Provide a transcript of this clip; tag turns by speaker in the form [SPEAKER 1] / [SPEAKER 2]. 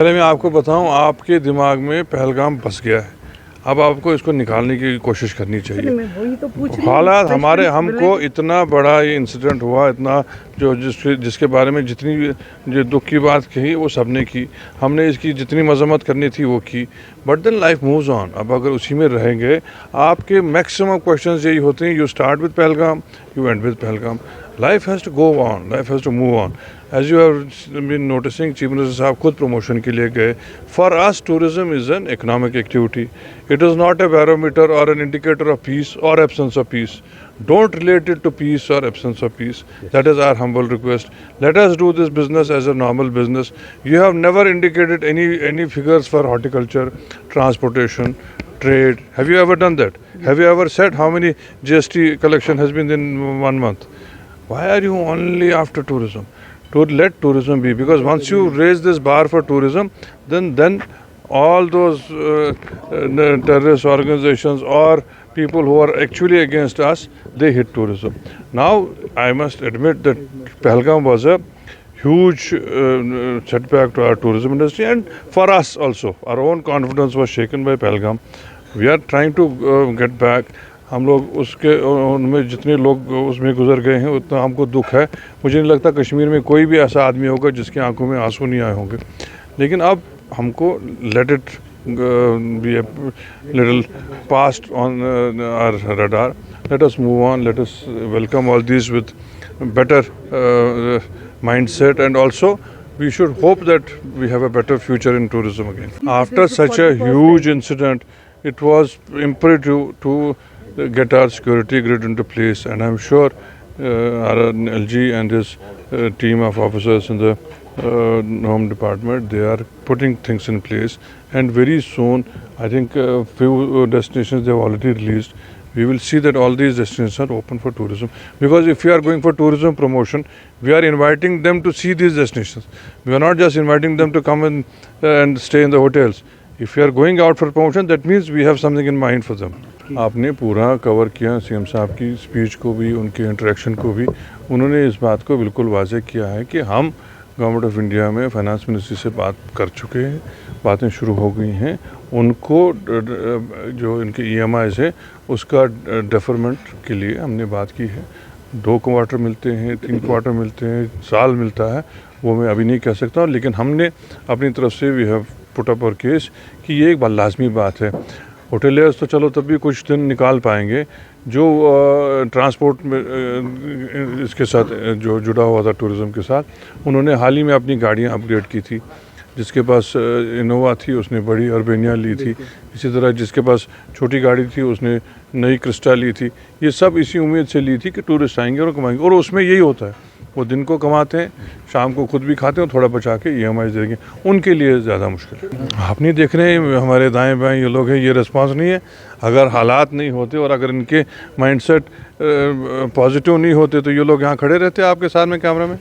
[SPEAKER 1] पहले मैं आपको बताऊं, आपके दिमाग में पहलगाम बस गया है। अब आपको इसको निकालने की कोशिश करनी चाहिए। हालात हमारे हमको इतना बड़ा ये इंसिडेंट हुआ, इतना जो जिसके बारे में जितनी जो दुख की बात कही वो सबने की, हमने इसकी जितनी मजम्मत करनी थी वो की, but then life moves on. अब अगर उसी में रहेंगे, आपके मैक्सिमम क्वेश्चंस यही होते हैं, you start with Pahalgam, you end with Pahalgam. Life has to go on, life has to move on. As you have been noticing, chief minister साहब खुद प्रमोशन के लिए गए। For us tourism is an economic activity, it is not a barometer or an indicator of peace or absence of peace. Don't relate it to peace or absence of peace. That is our humble request. Let us do this business as a normal business. You have never indicated any figures for horticulture, transportation, trade. Have you ever done that? Have you ever said how many GST collection has been in 1 month? Why are you only after tourism? To let tourism be, because once you raise this bar for tourism, then all those terrorist organizations or people who are actually against us, they hit tourism. Now, I must admit that Pahalgam was a huge setback to our tourism industry and for us also. Our own confidence was shaken by Pahalgam. We are trying to get back. हम लोग उसके उनमें जितने लोग उसमें गुजर गए हैं उतना हमको दुख है। मुझे नहीं लगता कश्मीर में कोई भी ऐसा आदमी होगा जिसकी आंखों में आंसू नहीं आए होंगे। लेकिन अब हमको let it be a little past on our radar. Let us move on. Let us welcome all these with better mindset, and also we should hope that we have a better future in tourism again. After such a huge incident, it was imperative to get our security grid into place, and I'm sure our LG and his team of officers in the Home Department, they are putting things in place, and very soon, I think a few destinations they have already released. We will see that all these destinations are open for tourism, because if we are going for tourism promotion, we are inviting them to see these destinations. We are not just inviting them to come in and stay in the hotels. If we are going out for promotion, that means we have something in mind for them. आपने पूरा cover किया CM साहब की speech को भी, उनके interaction को भी। उन्होंने इस बात को बिल्कुल वाज़ेह किया है कि हम गवर्नमेंट ऑफ इंडिया में फाइनेंस मिनिस्ट्री से बात कर चुके हैं, बातें शुरू हो गई हैं। उनको जो इनके EMIs है उसका डेफरमेंट के लिए हमने बात की है। 2 क्वार्टर मिलते हैं, 3 क्वार्टर मिलते हैं, साल मिलता है, वो मैं अभी नहीं कह सकता, लेकिन हमने अपनी तरफ से वी हैव पुट अप और केस कि ये एक लाजमी बात है। होटलियर्स तो चलो तब भी कुछ दिन निकाल पाएंगे, जो ट्रांसपोर्ट में इसके साथ जो जुड़ा हुआ था टूरिज़म के साथ, उन्होंने हाल ही में अपनी गाड़ियां अपग्रेड की थी। जिसके पास इनोवा थी उसने बड़ी अर्बेनिया ली थी, इसी तरह जिसके पास छोटी गाड़ी थी उसने नई क्रिस्टा ली थी। ये सब इसी उम्मीद से ली थी कि टूरिस्ट आएंगे और कमाएंगे, और उसमें यही होता है, वो दिन को कमाते हैं, शाम को खुद भी खाते हैं और थोड़ा बचा के EMIs देंगे, उनके लिए ज़्यादा मुश्किल है। आप नहीं देख रहे हैं हमारे दाएं बाएं ये लोग हैं, ये रिस्पांस नहीं है। अगर हालात नहीं होते और अगर इनके माइंडसेट पॉजिटिव नहीं होते तो ये लोग यहाँ खड़े रहते आपके सामने कैमरा में।